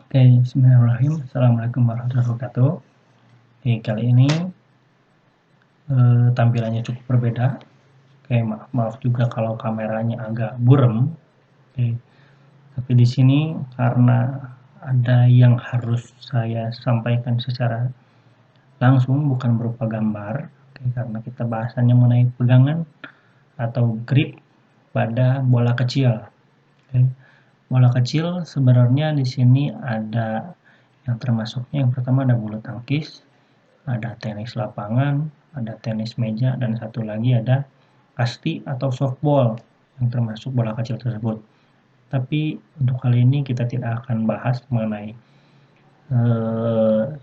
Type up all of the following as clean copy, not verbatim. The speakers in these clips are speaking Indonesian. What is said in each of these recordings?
Oke, bismillahirrahmanirrahim. Assalamualaikum warahmatullahi wabarakatuh. Oke, kali ini tampilannya cukup berbeda. Oke, maaf juga kalau kameranya agak buram. Oke, tapi di sini karena ada yang harus saya sampaikan secara langsung, bukan berupa gambar. Oke, karena kita bahasannya mengenai pegangan atau grip pada bola kecil. Oke. Bola kecil sebenarnya di sini ada yang termasuknya, yang pertama ada bulu tangkis, ada tenis lapangan, ada tenis meja, dan satu lagi ada kasti atau softball yang termasuk bola kecil tersebut. Tapi untuk kali ini kita tidak akan bahas mengenai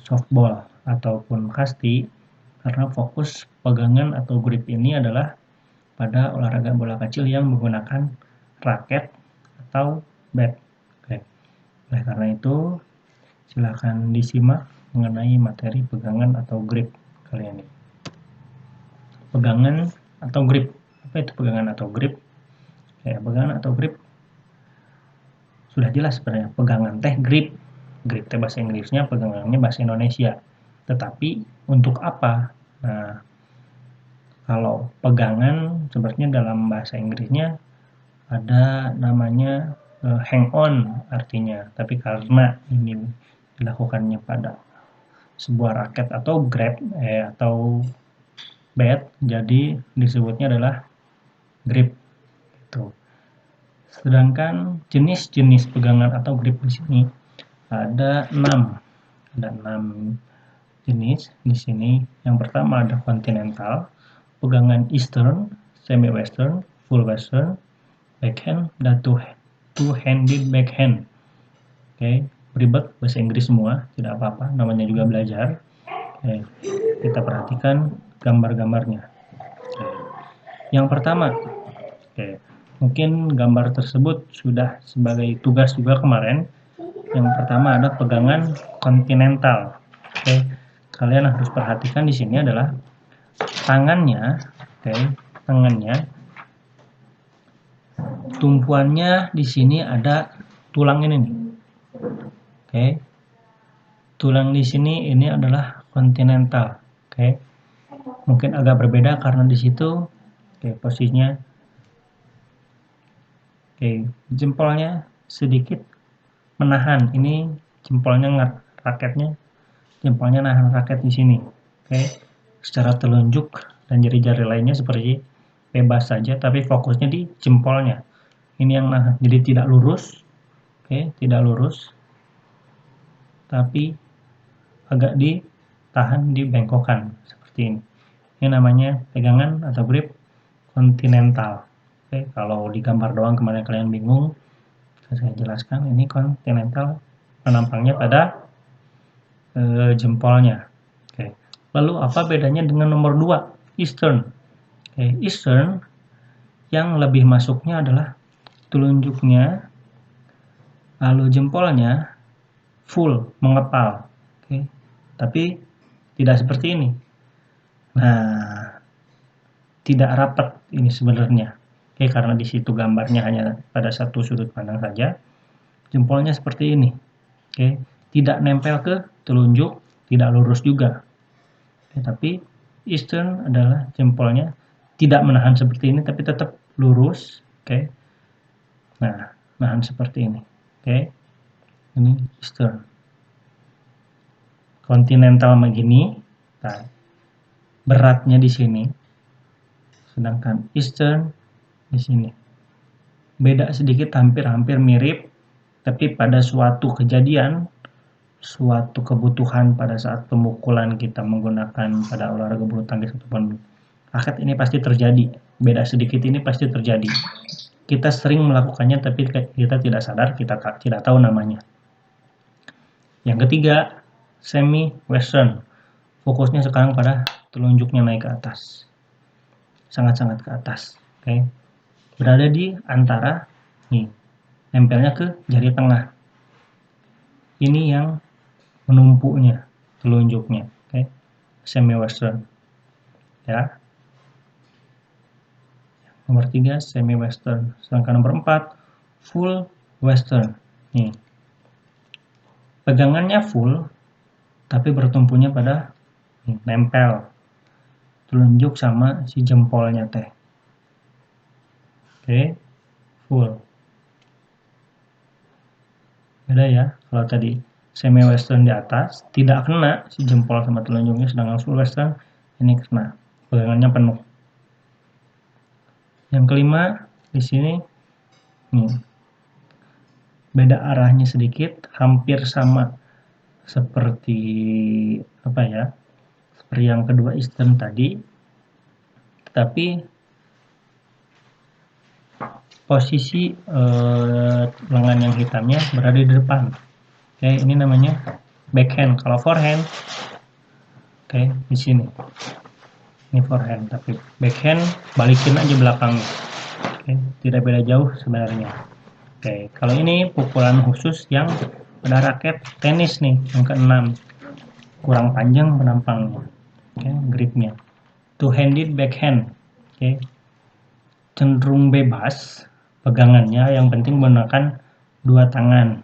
softball ataupun kasti, karena fokus pegangan atau grip ini adalah pada olahraga bola kecil yang menggunakan raket atau bat. Oke. Oleh karena itu, silakan disimak mengenai materi pegangan atau grip kali ini. Pegangan atau grip. Apa itu pegangan atau grip? Ya, pegangan atau grip sudah jelas sebenarnya. Pegangan teh grip. Grip teh bahasa Inggrisnya, pegangannya bahasa Indonesia. Tetapi untuk apa? Nah, kalau pegangan sebenarnya dalam bahasa Inggrisnya ada namanya hang on artinya. Tapi karena ini dilakukannya pada sebuah raket atau grab atau bat, jadi disebutnya adalah grip. Gitu. Sedangkan jenis-jenis pegangan atau grip di sini ada 6. Ada 6 jenis di sini. Yang pertama ada continental, pegangan eastern, semi western, full western, backhand, dan two-handed backhand. Oke, ribet bahasa Inggris semua, tidak apa-apa, namanya juga belajar. Oke, kita perhatikan gambar-gambarnya. Yang pertama, oke, mungkin gambar tersebut sudah sebagai tugas juga kemarin. Yang pertama ada pegangan kontinental. Oke, kalian harus perhatikan di sini adalah tangannya, oke, tangannya, tumpuannya di sini ada tulang ini nih. Oke, tulang di sini ini adalah kontinental. Oke, mungkin agak berbeda karena di situ, oke, posisinya, oke, jempolnya sedikit menahan. Ini jempolnya raketnya, jempolnya nahan raket di sini. Oke, secara telunjuk dan jari-jari lainnya seperti bebas saja, tapi fokusnya di jempolnya. Ini yang nahan, jadi tidak lurus. Oke, tidak lurus, tapi agak ditahan, dibengkokkan seperti ini. Ini namanya pegangan atau grip kontinental. Oke, kalau di gambar doang kemarin kalian bingung, saya jelaskan ini kontinental penampangnya pada jempolnya. Oke. Lalu apa bedanya dengan nomor 2, eastern? Oke, eastern yang lebih masuknya adalah telunjuknya, lalu jempolnya full mengepal. Oke. Tapi tidak seperti ini. Nah, tidak rapat ini sebenarnya. Oke, karena di situ gambarnya hanya pada satu sudut pandang saja. Jempolnya seperti ini. Oke, tidak nempel ke telunjuk, tidak lurus juga. Oke, tapi eastern adalah jempolnya tidak menahan seperti ini, tapi tetap lurus. Oke, nah, nahan seperti ini. Oke, ini eastern. Continental begini, nah, beratnya di sini, sedangkan eastern di sini. Beda sedikit, hampir-hampir mirip, tapi pada suatu kejadian, suatu kebutuhan pada saat pemukulan kita menggunakan pada olahraga bulu tangkis ataupun raket, ini pasti terjadi. Beda sedikit ini pasti terjadi. Kita sering melakukannya tapi kita tidak sadar, kita tidak tahu namanya. Yang ketiga, semi western. Fokusnya sekarang pada telunjuknya naik ke atas. Sangat-sangat ke atas. Oke. Berada di antara nih, nempelnya ke jari tengah. Ini yang menumpuknya, telunjuknya. Oke. Semi western. Ya. Nomor 3 semi western. Sedangkan nomor 4 full western. Nih. pegangannya full, tapi bertumpunya pada nempel telunjuk sama si jempolnya teh. Oke, full. Beda ya, kalau tadi semi western di atas tidak kena si jempol sama telunjuknya, sedangkan full western ini kena, pegangannya penuh. Yang kelima di sini nih, beda arahnya sedikit, hampir sama seperti apa ya, seperti yang kedua eastern tadi, tetapi posisi lengan yang hitamnya berada di depan. Oke, ini namanya backhand. Kalau forehand, oke, di sini. Ini forehand, tapi backhand balikin aja belakangnya. Oke, tidak beda jauh sebenarnya. Oke, kalau ini pukulan khusus yang pada raket tenis nih, yang ke-6. Kurang panjang penampangnya. Oke, gripnya. Two-handed backhand. Oke, cenderung bebas pegangannya, yang penting menggunakan dua tangan.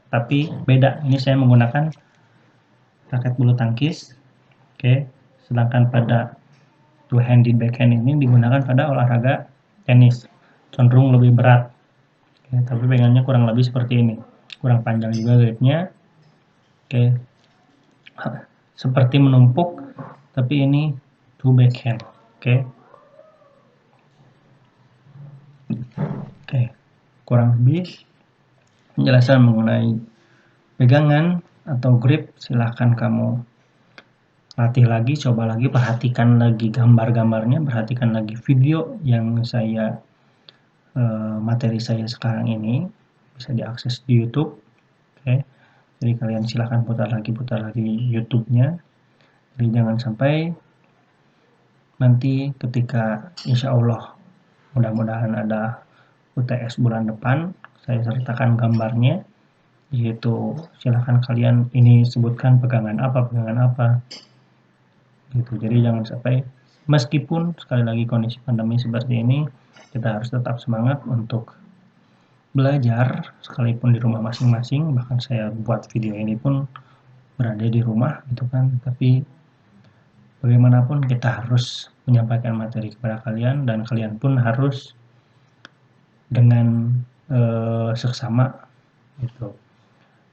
Tapi beda, ini saya menggunakan raket bulu tangkis. Oke, sedangkan pada two-handed backhand ini digunakan pada olahraga tenis, cenderung lebih berat. Oke, tapi pegangannya kurang lebih seperti ini, kurang panjang juga gripnya. Oke, seperti menumpuk, tapi ini two backhand. Oke. Oke, kurang lebih penjelasan mengenai pegangan atau grip. Silahkan kamu latih lagi, coba lagi, perhatikan lagi gambar-gambarnya, perhatikan lagi video yang saya materi saya sekarang ini bisa diakses di YouTube. Oke, jadi kalian silahkan putar lagi YouTube-nya. Jadi jangan sampai nanti ketika insya Allah mudah-mudahan ada UTS bulan depan, saya sertakan gambarnya, yaitu silahkan kalian ini sebutkan pegangan apa gitu. Jadi jangan sampai, meskipun sekali lagi kondisi pandemi seperti ini, kita harus tetap semangat untuk belajar sekalipun di rumah masing-masing. Bahkan saya buat video ini pun berada di rumah gitu kan, tapi bagaimanapun kita harus menyampaikan materi kepada kalian, dan kalian pun harus dengan seksama gitu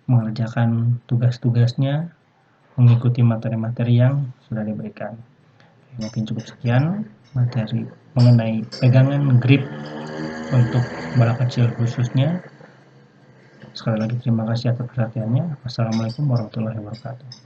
mengerjakan tugas-tugasnya, mengikuti materi-materi yang sudah diberikan. Mungkin cukup sekian materi mengenai pegangan grip untuk bola kecil khususnya. Sekali lagi terima kasih atas perhatiannya. Wassalamualaikum warahmatullahi wabarakatuh.